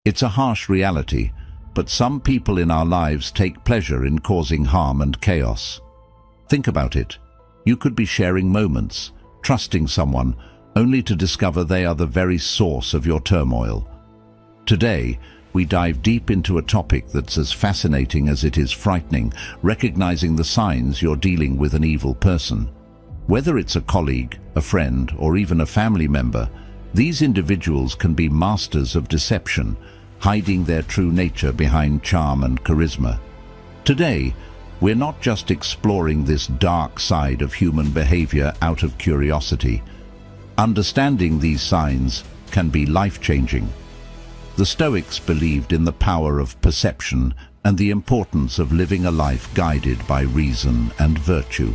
It's a harsh reality, but some people in our lives take pleasure in causing harm and chaos. Think about it. You could be sharing moments, trusting someone, only to discover they are the very source of your turmoil. Today, we dive deep into a topic that's as fascinating as it is frightening, recognizing the signs you're dealing with an evil person. Whether it's a colleague, a friend, or even a family member, these individuals can be masters of deception, hiding their true nature behind charm and charisma. Today, we're not just exploring this dark side of human behavior out of curiosity. Understanding these signs can be life-changing. The Stoics believed in the power of perception and the importance of living a life guided by reason and virtue.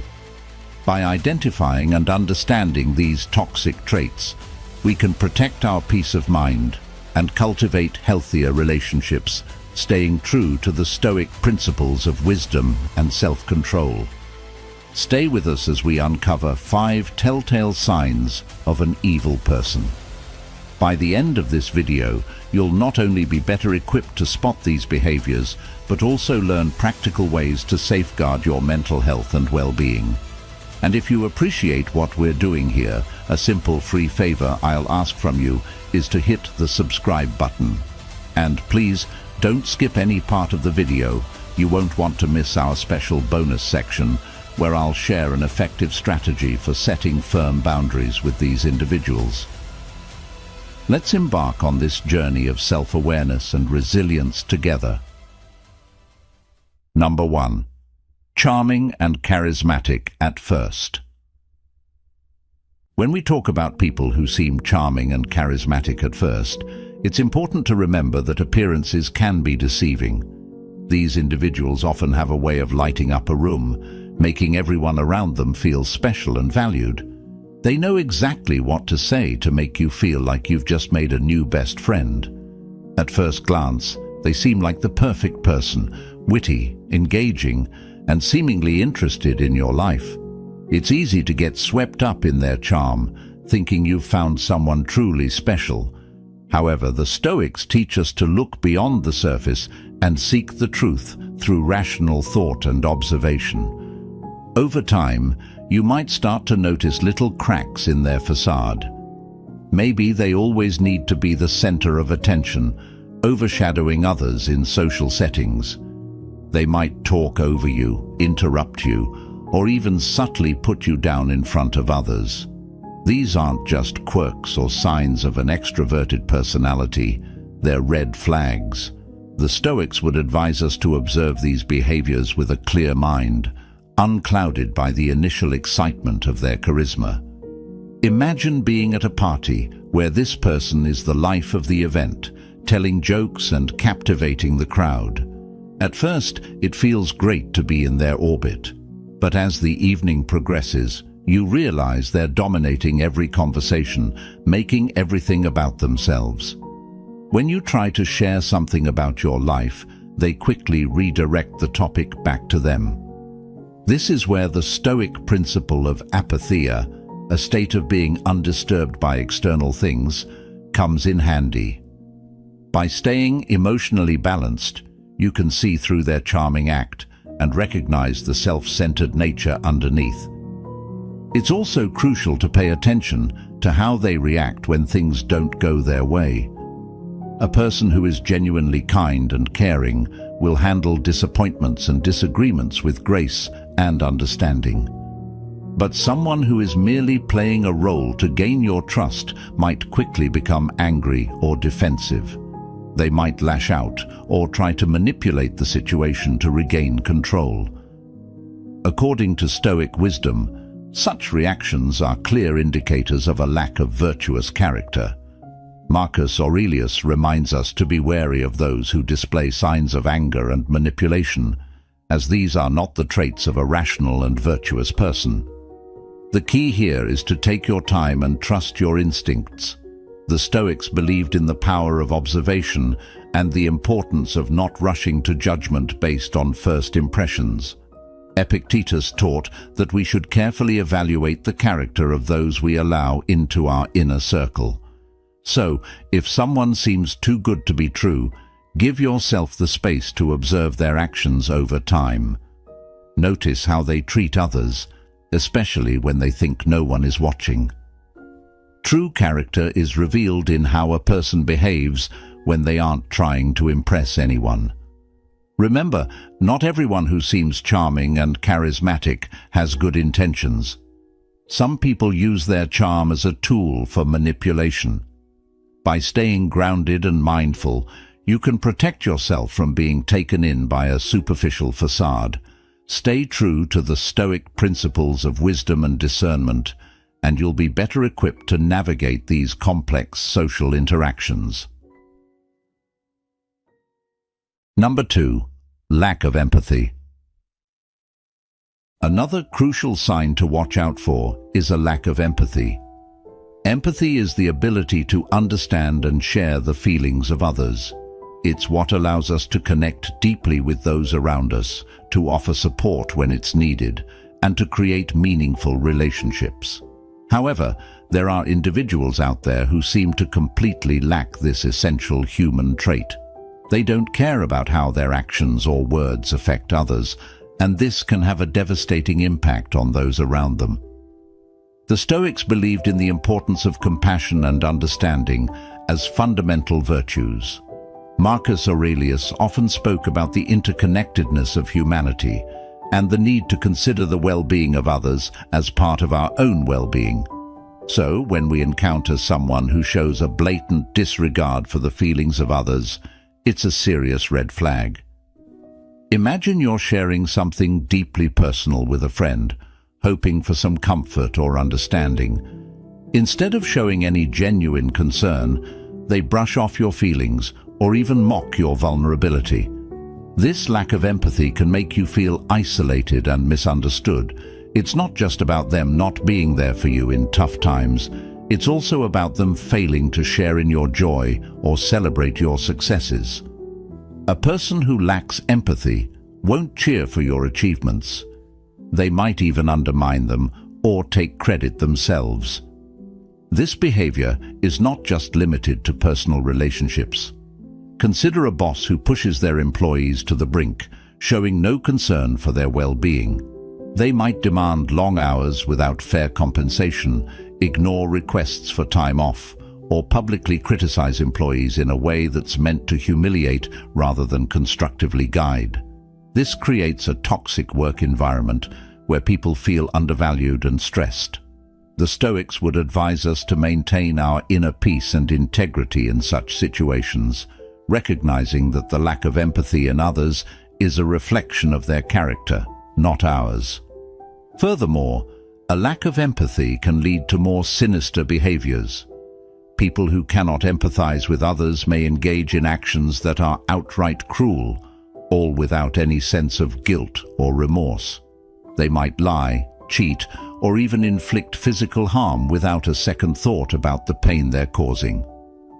By identifying and understanding these toxic traits, we can protect our peace of mind and cultivate healthier relationships, staying true to the Stoic principles of wisdom and self-control. Stay with us as we uncover 5 telltale signs of an evil person. By the end of this video, you'll not only be better equipped to spot these behaviors, but also learn practical ways to safeguard your mental health and well-being. And if you appreciate what we're doing here, a simple free favor I'll ask from you is to hit the subscribe button. And please, don't skip any part of the video. You won't want to miss our special bonus section, where I'll share an effective strategy for setting firm boundaries with these individuals. Let's embark on this journey of self-awareness and resilience together. Number 1. Charming and charismatic at first. When we talk about people who seem charming and charismatic at first, it's important to remember that appearances can be deceiving. These individuals often have a way of lighting up a room, making everyone around them feel special and valued. They know exactly what to say to make you feel like you've just made a new best friend. At first glance, they seem like the perfect person, witty, engaging, and seemingly interested in your life. It's easy to get swept up in their charm, thinking you've found someone truly special. However, the Stoics teach us to look beyond the surface and seek the truth through rational thought and observation. Over time, you might start to notice little cracks in their facade. Maybe they always need to be the center of attention, overshadowing others in social settings. They might talk over you, interrupt you, or even subtly put you down in front of others. These aren't just quirks or signs of an extroverted personality, they're red flags. The Stoics would advise us to observe these behaviors with a clear mind, unclouded by the initial excitement of their charisma. Imagine being at a party where this person is the life of the event, telling jokes and captivating the crowd. At first, it feels great to be in their orbit, but as the evening progresses, you realize they're dominating every conversation, making everything about themselves. When you try to share something about your life, they quickly redirect the topic back to them. This is where the Stoic principle of apatheia, a state of being undisturbed by external things, comes in handy. By staying emotionally balanced, you can see through their charming act and recognize the self-centered nature underneath. It's also crucial to pay attention to how they react when things don't go their way. A person who is genuinely kind and caring will handle disappointments and disagreements with grace and understanding. But someone who is merely playing a role to gain your trust might quickly become angry or defensive. They might lash out or try to manipulate the situation to regain control. According to Stoic wisdom, such reactions are clear indicators of a lack of virtuous character. Marcus Aurelius reminds us to be wary of those who display signs of anger and manipulation, as these are not the traits of a rational and virtuous person. The key here is to take your time and trust your instincts. The Stoics believed in the power of observation and the importance of not rushing to judgment based on first impressions. Epictetus taught that we should carefully evaluate the character of those we allow into our inner circle. So, if someone seems too good to be true, give yourself the space to observe their actions over time. Notice how they treat others, especially when they think no one is watching. True character is revealed in how a person behaves when they aren't trying to impress anyone. Remember, not everyone who seems charming and charismatic has good intentions. Some people use their charm as a tool for manipulation. By staying grounded and mindful, you can protect yourself from being taken in by a superficial facade. Stay true to the Stoic principles of wisdom and discernment, and you'll be better equipped to navigate these complex social interactions. Number 2. Lack of empathy. Another crucial sign to watch out for is a lack of empathy. Empathy is the ability to understand and share the feelings of others. It's what allows us to connect deeply with those around us, to offer support when it's needed, and to create meaningful relationships. However, there are individuals out there who seem to completely lack this essential human trait. They don't care about how their actions or words affect others, and this can have a devastating impact on those around them. The Stoics believed in the importance of compassion and understanding as fundamental virtues. Marcus Aurelius often spoke about the interconnectedness of humanity and the need to consider the well-being of others as part of our own well-being. So, when we encounter someone who shows a blatant disregard for the feelings of others, it's a serious red flag. Imagine you're sharing something deeply personal with a friend, hoping for some comfort or understanding. Instead of showing any genuine concern, they brush off your feelings or even mock your vulnerability. This lack of empathy can make you feel isolated and misunderstood. It's not just about them not being there for you in tough times. It's also about them failing to share in your joy or celebrate your successes. A person who lacks empathy won't cheer for your achievements. They might even undermine them or take credit themselves. This behavior is not just limited to personal relationships. Consider a boss who pushes their employees to the brink, showing no concern for their well-being. They might demand long hours without fair compensation, ignore requests for time off, or publicly criticize employees in a way that's meant to humiliate rather than constructively guide. This creates a toxic work environment where people feel undervalued and stressed. The Stoics would advise us to maintain our inner peace and integrity in such situations, recognizing that the lack of empathy in others is a reflection of their character, not ours. Furthermore, a lack of empathy can lead to more sinister behaviors. People who cannot empathize with others may engage in actions that are outright cruel, all without any sense of guilt or remorse. They might lie, cheat, or even inflict physical harm without a second thought about the pain they're causing.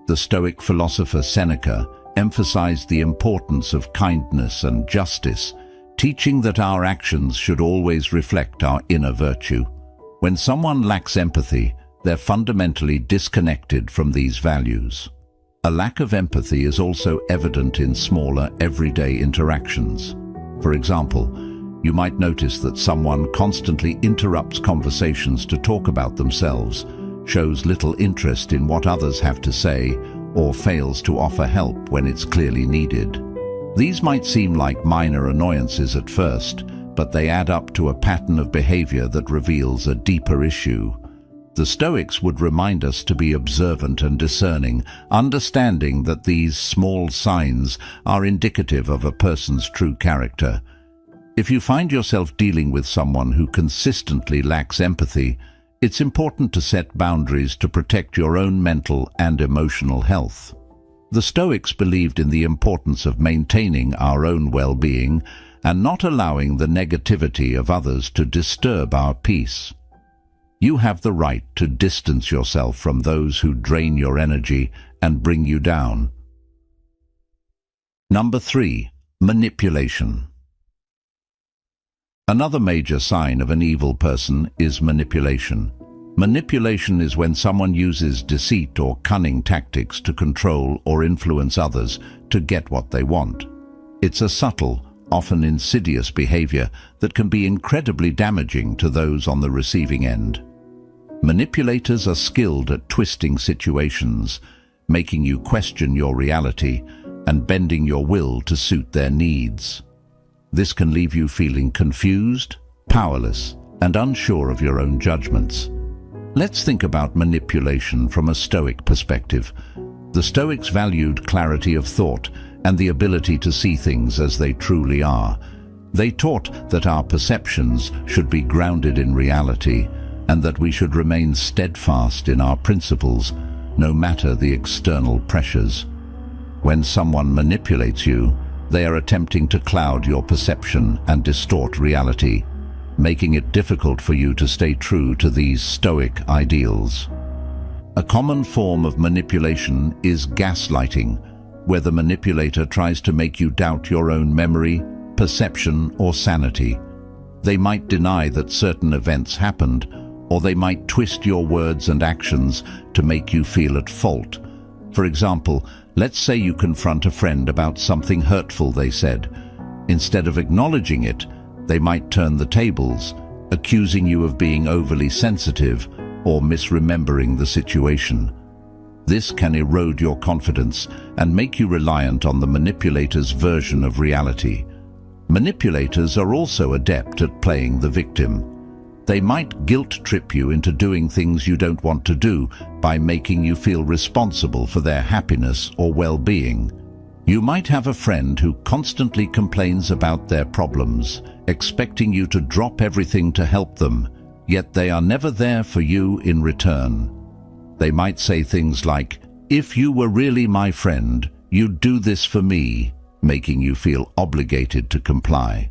The Stoic philosopher Seneca emphasized the importance of kindness and justice, teaching that our actions should always reflect our inner virtue. When someone lacks empathy, they're fundamentally disconnected from these values. A lack of empathy is also evident in smaller, everyday interactions. For example, you might notice that someone constantly interrupts conversations to talk about themselves, shows little interest in what others have to say, or fails to offer help when it's clearly needed. These might seem like minor annoyances at first, but they add up to a pattern of behavior that reveals a deeper issue. The Stoics would remind us to be observant and discerning, understanding that these small signs are indicative of a person's true character. If you find yourself dealing with someone who consistently lacks empathy, it's important to set boundaries to protect your own mental and emotional health. The Stoics believed in the importance of maintaining our own well-being and not allowing the negativity of others to disturb our peace. You have the right to distance yourself from those who drain your energy and bring you down. Number 3. Manipulation. Another major sign of an evil person is manipulation. Manipulation is when someone uses deceit or cunning tactics to control or influence others to get what they want. It's a subtle, often insidious behavior that can be incredibly damaging to those on the receiving end. Manipulators are skilled at twisting situations, making you question your reality and bending your will to suit their needs. This can leave you feeling confused, powerless, and unsure of your own judgments. Let's think about manipulation from a Stoic perspective. The Stoics valued clarity of thought and the ability to see things as they truly are. They taught that our perceptions should be grounded in reality and that we should remain steadfast in our principles, no matter the external pressures. When someone manipulates you, they are attempting to cloud your perception and distort reality, making it difficult for you to stay true to these Stoic ideals. A common form of manipulation is gaslighting, where the manipulator tries to make you doubt your own memory, perception, or sanity. They might deny that certain events happened, or they might twist your words and actions to make you feel at fault. For example, let's say you confront a friend about something hurtful they said. Instead of acknowledging it, they might turn the tables, accusing you of being overly sensitive or misremembering the situation. This can erode your confidence and make you reliant on the manipulator's version of reality. Manipulators are also adept at playing the victim. They might guilt-trip you into doing things you don't want to do by making you feel responsible for their happiness or well-being. You might have a friend who constantly complains about their problems, expecting you to drop everything to help them, yet they are never there for you in return. They might say things like, "If you were really my friend, you'd do this for me," making you feel obligated to comply.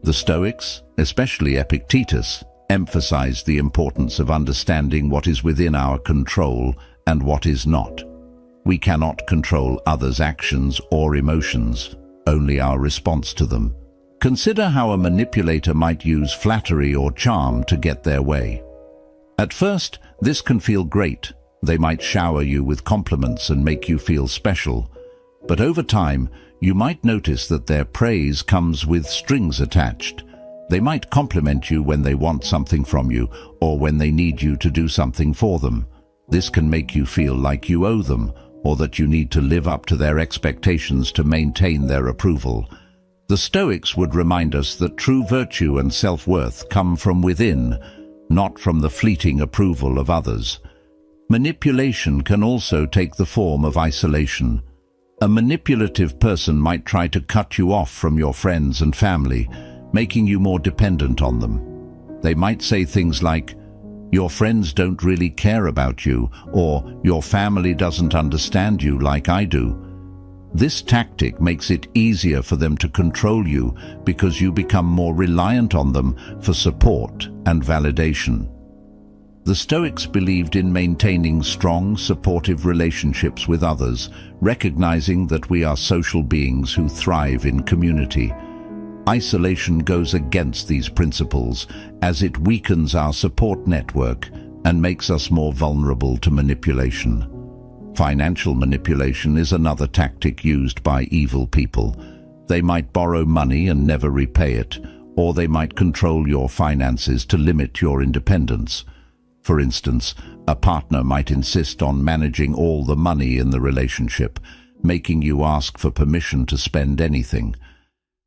The Stoics, especially Epictetus, emphasized the importance of understanding what is within our control and what is not. We cannot control others' actions or emotions, only our response to them. Consider how a manipulator might use flattery or charm to get their way. At first, this can feel great. They might shower you with compliments and make you feel special. But over time, you might notice that their praise comes with strings attached. They might compliment you when they want something from you or when they need you to do something for them. This can make you feel like you owe them or that you need to live up to their expectations to maintain their approval. The Stoics would remind us that true virtue and self-worth come from within, not from the fleeting approval of others. Manipulation can also take the form of isolation. A manipulative person might try to cut you off from your friends and family, making you more dependent on them. They might say things like, "Your friends don't really care about you," or "Your family doesn't understand you like I do." This tactic makes it easier for them to control you because you become more reliant on them for support and validation. The Stoics believed in maintaining strong, supportive relationships with others, recognizing that we are social beings who thrive in community. Isolation goes against these principles as it weakens our support network and makes us more vulnerable to manipulation. Financial manipulation is another tactic used by evil people. They might borrow money and never repay it, or they might control your finances to limit your independence. For instance, a partner might insist on managing all the money in the relationship, making you ask for permission to spend anything.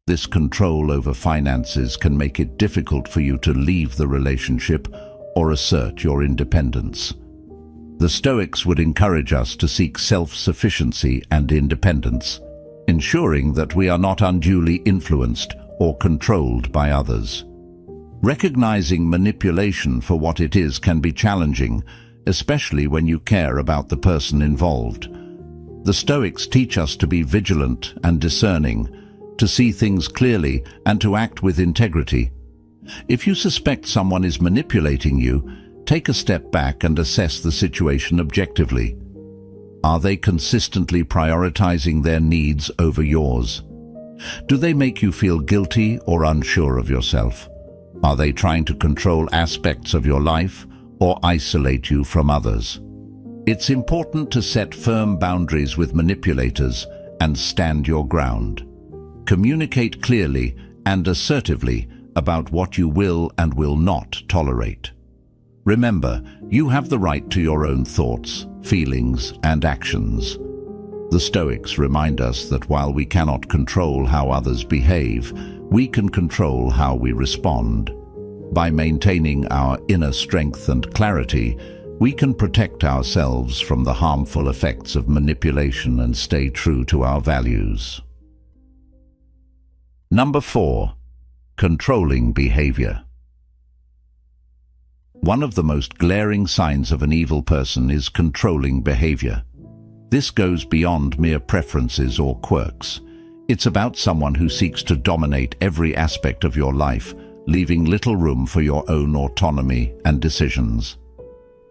This control over finances can make it difficult for you to leave the relationship or assert your independence. The Stoics would encourage us to seek self-sufficiency and independence, ensuring that we are not unduly influenced or controlled by others. Recognizing manipulation for what it is can be challenging, especially when you care about the person involved. The Stoics teach us to be vigilant and discerning, to see things clearly and to act with integrity. If you suspect someone is manipulating you, take a step back and assess the situation objectively. Are they consistently prioritizing their needs over yours? Do they make you feel guilty or unsure of yourself? Are they trying to control aspects of your life, or isolate you from others. It's important to set firm boundaries with manipulators and stand your ground. Communicate clearly and assertively about what you will and will not tolerate. Remember, you have the right to your own thoughts, feelings, and actions. The Stoics remind us that while we cannot control how others behave, we can control how we respond. By maintaining our inner strength and clarity, we can protect ourselves from the harmful effects of manipulation and stay true to our values. Number 4. Controlling behavior. One of the most glaring signs of an evil person is controlling behavior. This goes beyond mere preferences or quirks. It's about someone who seeks to dominate every aspect of your life, leaving little room for your own autonomy and decisions.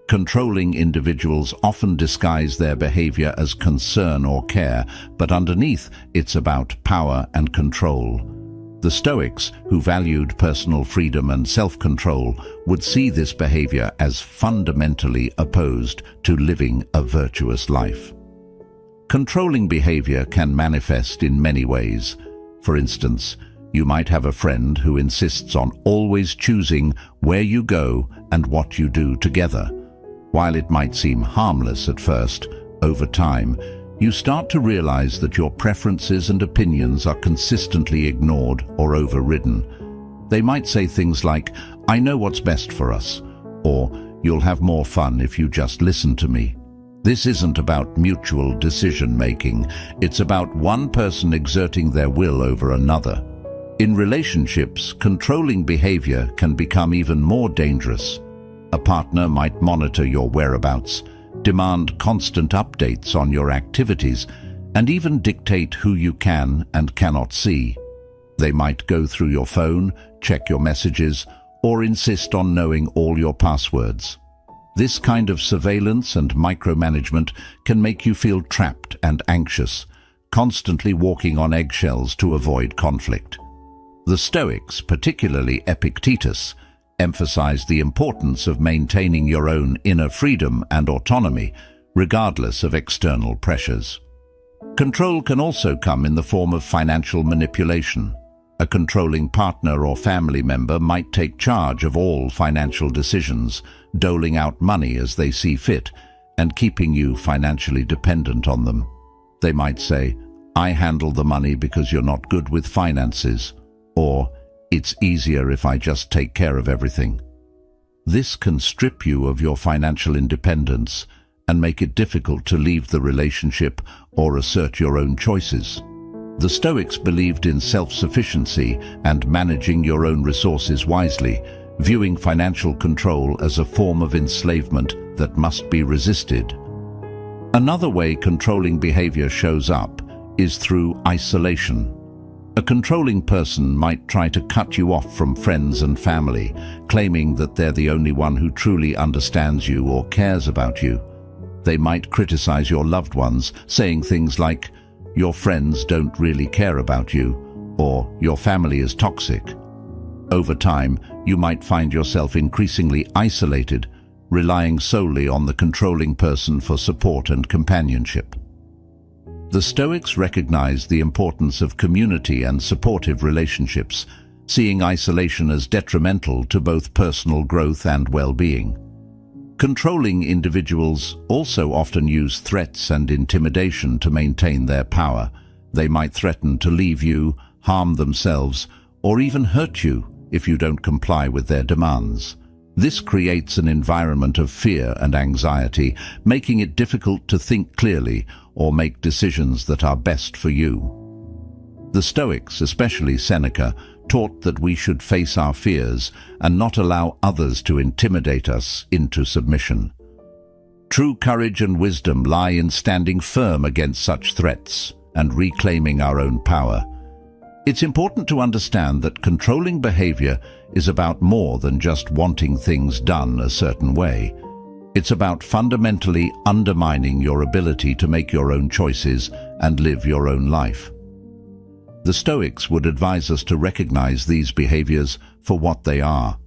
Controlling individuals often disguise their behavior as concern or care, but underneath it's about power and control. The Stoics, who valued personal freedom and self-control, would see this behavior as fundamentally opposed to living a virtuous life. Controlling behavior can manifest in many ways. For instance, you might have a friend who insists on always choosing where you go and what you do together. While it might seem harmless at first, over time, you start to realize that your preferences and opinions are consistently ignored or overridden. They might say things like, "I know what's best for us," or "You'll have more fun if you just listen to me." This isn't about mutual decision-making. It's about one person exerting their will over another. In relationships, controlling behavior can become even more dangerous. A partner might monitor your whereabouts, demand constant updates on your activities, and even dictate who you can and cannot see. They might go through your phone, check your messages, or insist on knowing all your passwords. This kind of surveillance and micromanagement can make you feel trapped and anxious, constantly walking on eggshells to avoid conflict. The Stoics, particularly Epictetus, emphasized the importance of maintaining your own inner freedom and autonomy, regardless of external pressures. Control can also come in the form of financial manipulation. A controlling partner or family member might take charge of all financial decisions, doling out money as they see fit, and keeping you financially dependent on them. They might say, "I handle the money because you're not good with finances," or "It's easier if I just take care of everything." This can strip you of your financial independence and make it difficult to leave the relationship or assert your own choices. The Stoics believed in self-sufficiency and managing your own resources wisely, viewing financial control as a form of enslavement that must be resisted. Another way controlling behavior shows up is through isolation. A controlling person might try to cut you off from friends and family, claiming that they're the only one who truly understands you or cares about you. They might criticize your loved ones, saying things like, "Your friends don't really care about you," or "Your family is toxic." Over time, you might find yourself increasingly isolated, relying solely on the controlling person for support and companionship. The Stoics recognized the importance of community and supportive relationships, seeing isolation as detrimental to both personal growth and well-being. Controlling individuals also often use threats and intimidation to maintain their power. They might threaten to leave you, harm themselves, or even hurt you if you don't comply with their demands. This creates an environment of fear and anxiety, making it difficult to think clearly or make decisions that are best for you. The Stoics, especially Seneca, taught that we should face our fears and not allow others to intimidate us into submission. True courage and wisdom lie in standing firm against such threats and reclaiming our own power. It's important to understand that controlling behavior is about more than just wanting things done a certain way. It's about fundamentally undermining your ability to make your own choices and live your own life. The Stoics would advise us to recognize these behaviors for what they are: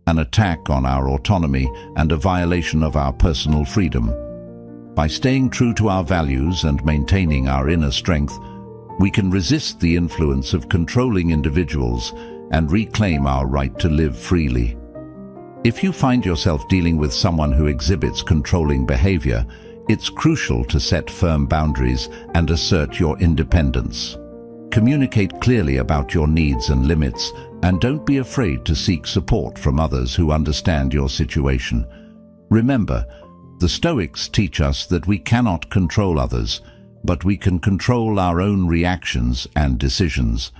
an attack on our autonomy and a violation of our personal freedom. By staying true to our values and maintaining our inner strength, we can resist the influence of controlling individuals and reclaim our right to live freely. If you find yourself dealing with someone who exhibits controlling behavior, it's crucial to set firm boundaries and assert your independence. Communicate clearly about your needs and limits, and don't be afraid to seek support from others who understand your situation. Remember, the Stoics teach us that we cannot control others, but we can control our own reactions and decisions.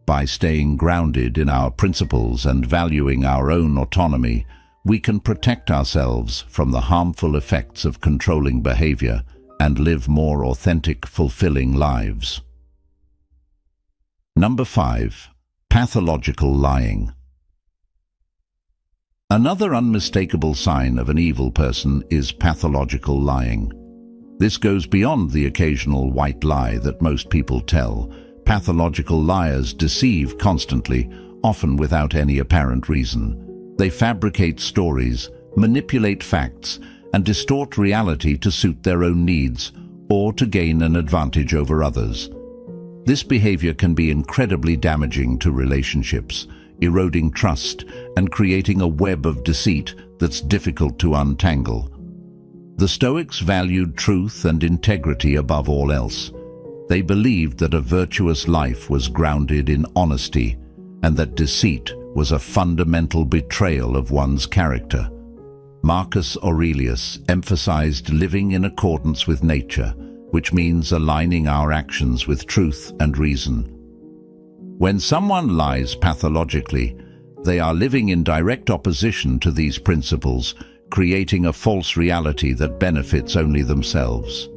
By staying grounded in our principles and valuing our own autonomy, we can protect ourselves from the harmful effects of controlling behavior and live more authentic, fulfilling lives. Number 5. Pathological lying. Another unmistakable sign of an evil person is pathological lying. This goes beyond the occasional white lie that most people tell. Pathological liars deceive constantly, often without any apparent reason. They fabricate stories, manipulate facts, and distort reality to suit their own needs or to gain an advantage over others. This behavior can be incredibly damaging to relationships, eroding trust and creating a web of deceit that's difficult to untangle. The Stoics valued truth and integrity above all else. They believed that a virtuous life was grounded in honesty and that deceit was a fundamental betrayal of one's character. Marcus Aurelius emphasized living in accordance with nature, which means aligning our actions with truth and reason. When someone lies pathologically, they are living in direct opposition to these principles, creating a false reality that benefits only themselves.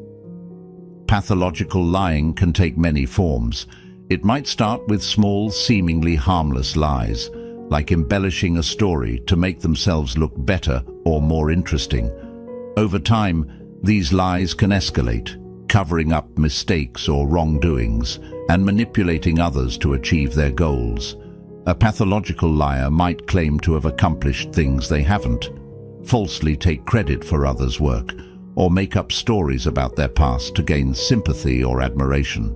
Pathological lying can take many forms. It might start with small, seemingly harmless lies, like embellishing a story to make themselves look better or more interesting. Over time, these lies can escalate, covering up mistakes or wrongdoings and manipulating others to achieve their goals. A pathological liar might claim to have accomplished things they haven't, falsely take credit for others' work, or make up stories about their past to gain sympathy or admiration.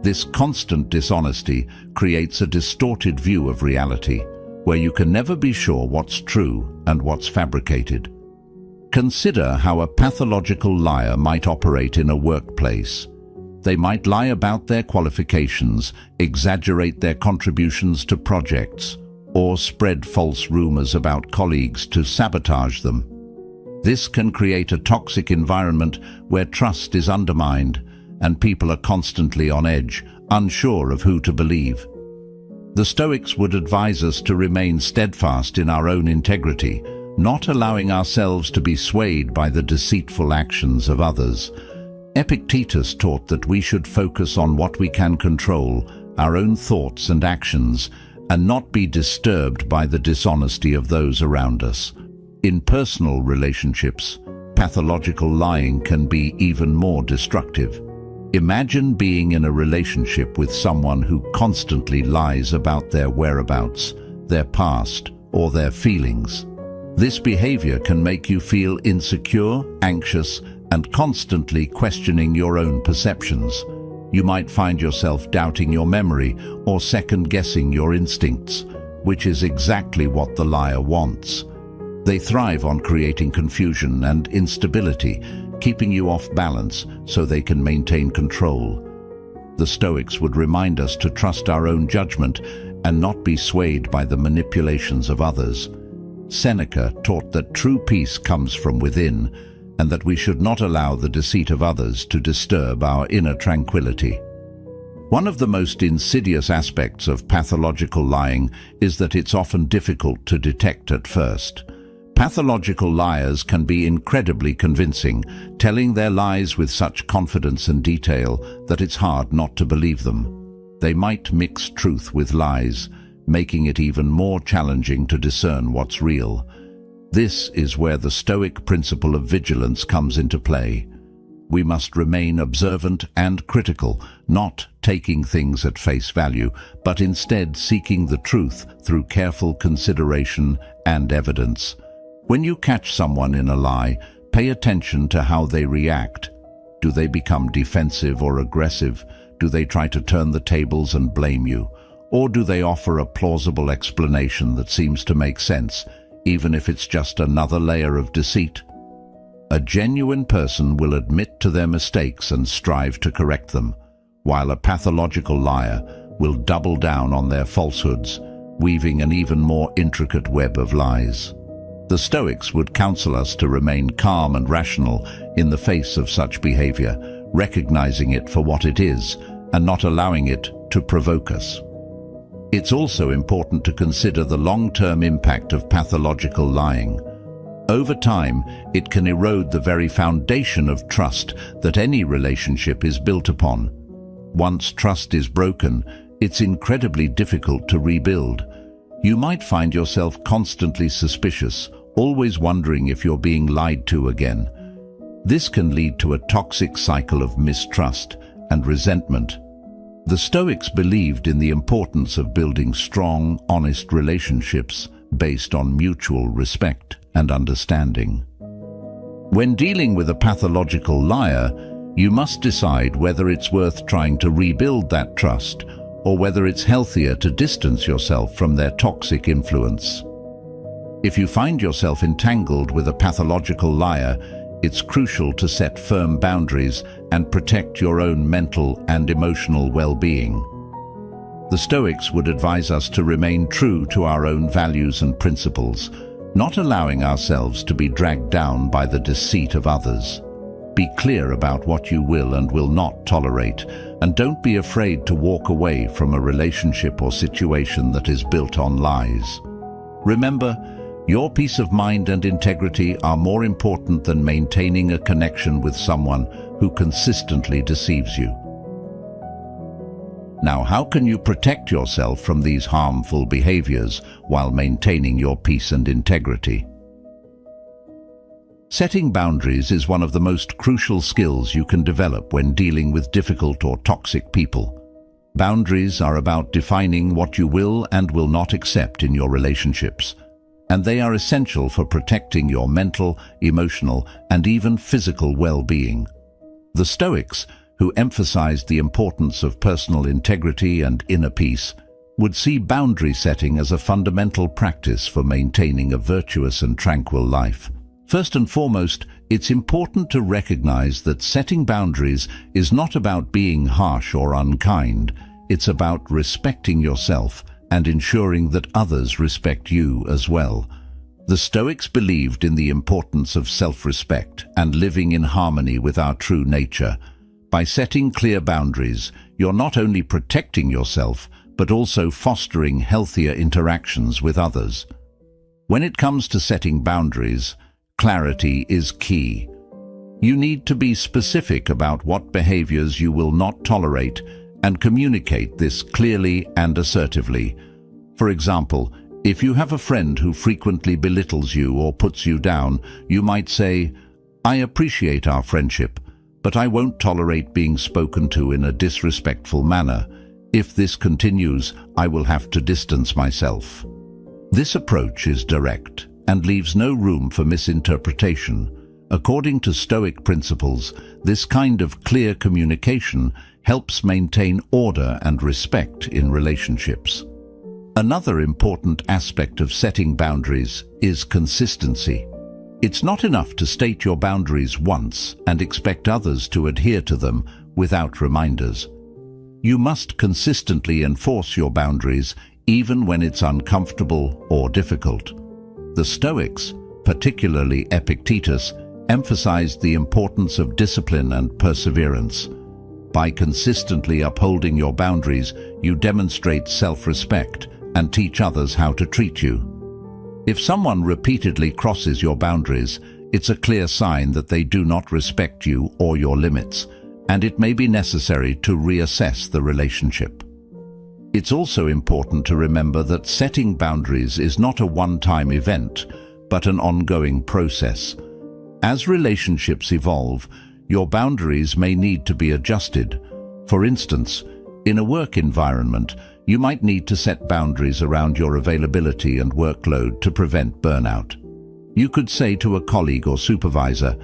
This constant dishonesty creates a distorted view of reality, where you can never be sure what's true and what's fabricated. Consider how a pathological liar might operate in a workplace. They might lie about their qualifications, exaggerate their contributions to projects, or spread false rumors about colleagues to sabotage them. This can create a toxic environment where trust is undermined and people are constantly on edge, unsure of who to believe. The Stoics would advise us to remain steadfast in our own integrity, not allowing ourselves to be swayed by the deceitful actions of others. Epictetus taught that we should focus on what we can control, our own thoughts and actions, and not be disturbed by the dishonesty of those around us. In personal relationships, pathological lying can be even more destructive. Imagine being in a relationship with someone who constantly lies about their whereabouts, their past, or their feelings. This behavior can make you feel insecure, anxious, and constantly questioning your own perceptions. You might find yourself doubting your memory or second-guessing your instincts, which is exactly what the liar wants. They thrive on creating confusion and instability, keeping you off balance so they can maintain control. The Stoics would remind us to trust our own judgment and not be swayed by the manipulations of others. Seneca taught that true peace comes from within, and that we should not allow the deceit of others to disturb our inner tranquility. One of the most insidious aspects of pathological lying is that it's often difficult to detect at first. Pathological liars can be incredibly convincing, telling their lies with such confidence and detail that it's hard not to believe them. They might mix truth with lies, making it even more challenging to discern what's real. This is where the Stoic principle of vigilance comes into play. We must remain observant and critical, not taking things at face value, but instead seeking the truth through careful consideration and evidence. When you catch someone in a lie, pay attention to how they react. Do they become defensive or aggressive? Do they try to turn the tables and blame you? Or do they offer a plausible explanation that seems to make sense, even if it's just another layer of deceit? A genuine person will admit to their mistakes and strive to correct them, while a pathological liar will double down on their falsehoods, weaving an even more intricate web of lies. The Stoics would counsel us to remain calm and rational in the face of such behavior, recognizing it for what it is and not allowing it to provoke us. It's also important to consider the long-term impact of pathological lying. Over time, it can erode the very foundation of trust that any relationship is built upon. Once trust is broken, it's incredibly difficult to rebuild. You might find yourself constantly suspicious, always wondering if you're being lied to again. This can lead to a toxic cycle of mistrust and resentment. The Stoics believed in the importance of building strong, honest relationships based on mutual respect and understanding. When dealing with a pathological liar, you must decide whether it's worth trying to rebuild that trust or whether it's healthier to distance yourself from their toxic influence. If you find yourself entangled with a pathological liar, it's crucial to set firm boundaries and protect your own mental and emotional well-being. The Stoics would advise us to remain true to our own values and principles, not allowing ourselves to be dragged down by the deceit of others. Be clear about what you will and will not tolerate, and don't be afraid to walk away from a relationship or situation that is built on lies. Remember, your peace of mind and integrity are more important than maintaining a connection with someone who consistently deceives you. Now, how can you protect yourself from these harmful behaviors while maintaining your peace and integrity? Setting boundaries is one of the most crucial skills you can develop when dealing with difficult or toxic people. Boundaries are about defining what you will and will not accept in your relationships, and they are essential for protecting your mental, emotional, and even physical well-being. The Stoics, who emphasized the importance of personal integrity and inner peace, would see boundary setting as a fundamental practice for maintaining a virtuous and tranquil life. First and foremost, it's important to recognize that setting boundaries is not about being harsh or unkind. It's about respecting yourself and ensuring that others respect you as well. The Stoics believed in the importance of self-respect and living in harmony with our true nature. By setting clear boundaries, you're not only protecting yourself, but also fostering healthier interactions with others. When it comes to setting boundaries, clarity is key. You need to be specific about what behaviors you will not tolerate and communicate this clearly and assertively. For example, if you have a friend who frequently belittles you or puts you down, you might say, "I appreciate our friendship, but I won't tolerate being spoken to in a disrespectful manner. If this continues, I will have to distance myself." This approach is direct and leaves no room for misinterpretation. According to Stoic principles, this kind of clear communication helps maintain order and respect in relationships. Another important aspect of setting boundaries is consistency. It's not enough to state your boundaries once and expect others to adhere to them without reminders. You must consistently enforce your boundaries even when it's uncomfortable or difficult. The Stoics, particularly Epictetus, emphasized the importance of discipline and perseverance. By consistently upholding your boundaries, you demonstrate self-respect and teach others how to treat you. If someone repeatedly crosses your boundaries, it's a clear sign that they do not respect you or your limits, and it may be necessary to reassess the relationship. It's also important to remember that setting boundaries is not a one-time event, but an ongoing process. As relationships evolve, your boundaries may need to be adjusted. For instance, in a work environment, you might need to set boundaries around your availability and workload to prevent burnout. You could say to a colleague or supervisor,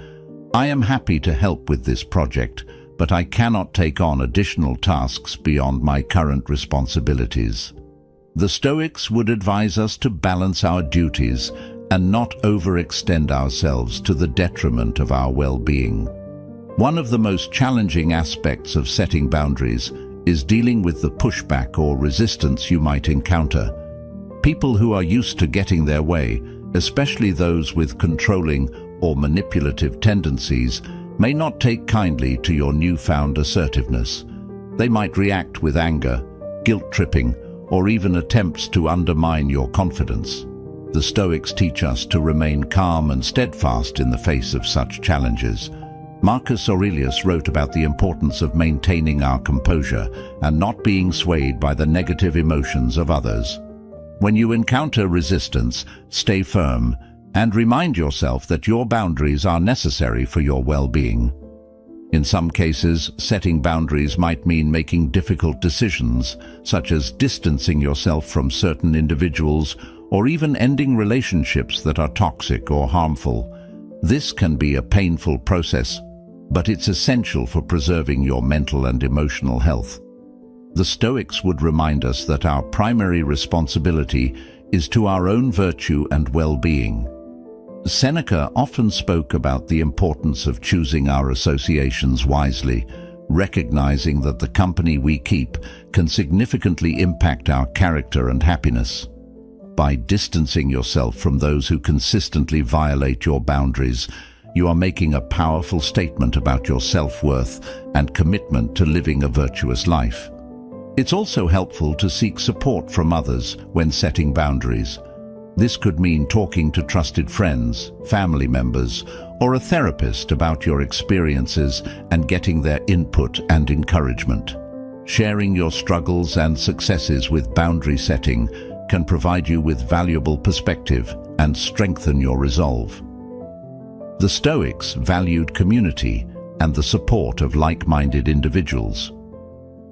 "I am happy to help with this project, but I cannot take on additional tasks beyond my current responsibilities." The Stoics would advise us to balance our duties and not overextend ourselves to the detriment of our well-being. One of the most challenging aspects of setting boundaries is dealing with the pushback or resistance you might encounter. People who are used to getting their way, especially those with controlling or manipulative tendencies, may not take kindly to your newfound assertiveness. They might react with anger, guilt-tripping, or even attempts to undermine your confidence. The Stoics teach us to remain calm and steadfast in the face of such challenges. Marcus Aurelius wrote about the importance of maintaining our composure and not being swayed by the negative emotions of others. When you encounter resistance, stay firm and remind yourself that your boundaries are necessary for your well-being. In some cases, setting boundaries might mean making difficult decisions, such as distancing yourself from certain individuals or even ending relationships that are toxic or harmful. This can be a painful process, but it's essential for preserving your mental and emotional health. The Stoics would remind us that our primary responsibility is to our own virtue and well-being. Seneca often spoke about the importance of choosing our associations wisely, recognizing that the company we keep can significantly impact our character and happiness. By distancing yourself from those who consistently violate your boundaries, you are making a powerful statement about your self-worth and commitment to living a virtuous life. It's also helpful to seek support from others when setting boundaries. This could mean talking to trusted friends, family members, or a therapist about your experiences and getting their input and encouragement. Sharing your struggles and successes with boundary setting can provide you with valuable perspective and strengthen your resolve. The Stoics valued community and the support of like-minded individuals.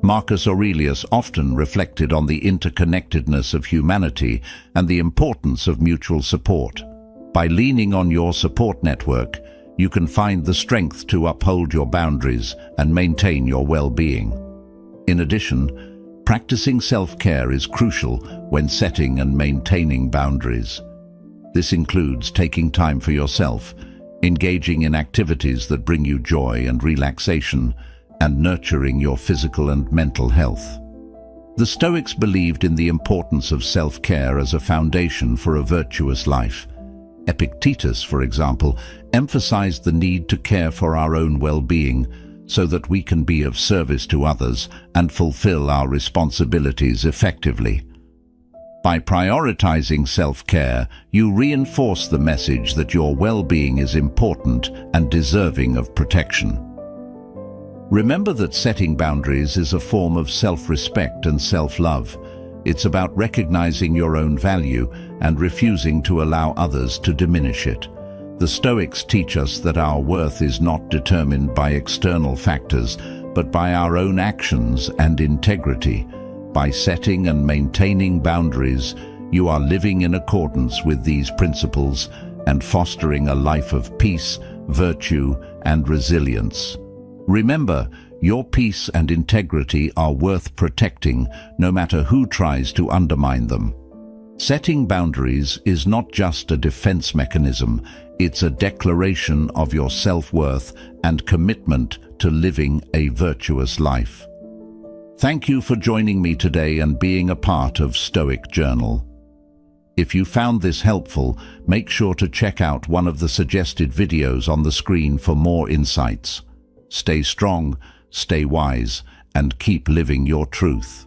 Marcus Aurelius often reflected on the interconnectedness of humanity and the importance of mutual support. By leaning on your support network, you can find the strength to uphold your boundaries and maintain your well-being. In addition, practicing self-care is crucial when setting and maintaining boundaries. This includes taking time for yourself, engaging in activities that bring you joy and relaxation, and nurturing your physical and mental health. The Stoics believed in the importance of self-care as a foundation for a virtuous life. Epictetus, for example, emphasized the need to care for our own well-being so that we can be of service to others and fulfill our responsibilities effectively. By prioritizing self-care, you reinforce the message that your well-being is important and deserving of protection. Remember that setting boundaries is a form of self-respect and self-love. It's about recognizing your own value and refusing to allow others to diminish it. The Stoics teach us that our worth is not determined by external factors, but by our own actions and integrity. By setting and maintaining boundaries, you are living in accordance with these principles and fostering a life of peace, virtue, and resilience. Remember, your peace and integrity are worth protecting, no matter who tries to undermine them. Setting boundaries is not just a defense mechanism, it's a declaration of your self-worth and commitment to living a virtuous life. Thank you for joining me today and being a part of Stoic Journal. If you found this helpful, make sure to check out one of the suggested videos on the screen for more insights. Stay strong, stay wise, and keep living your truth.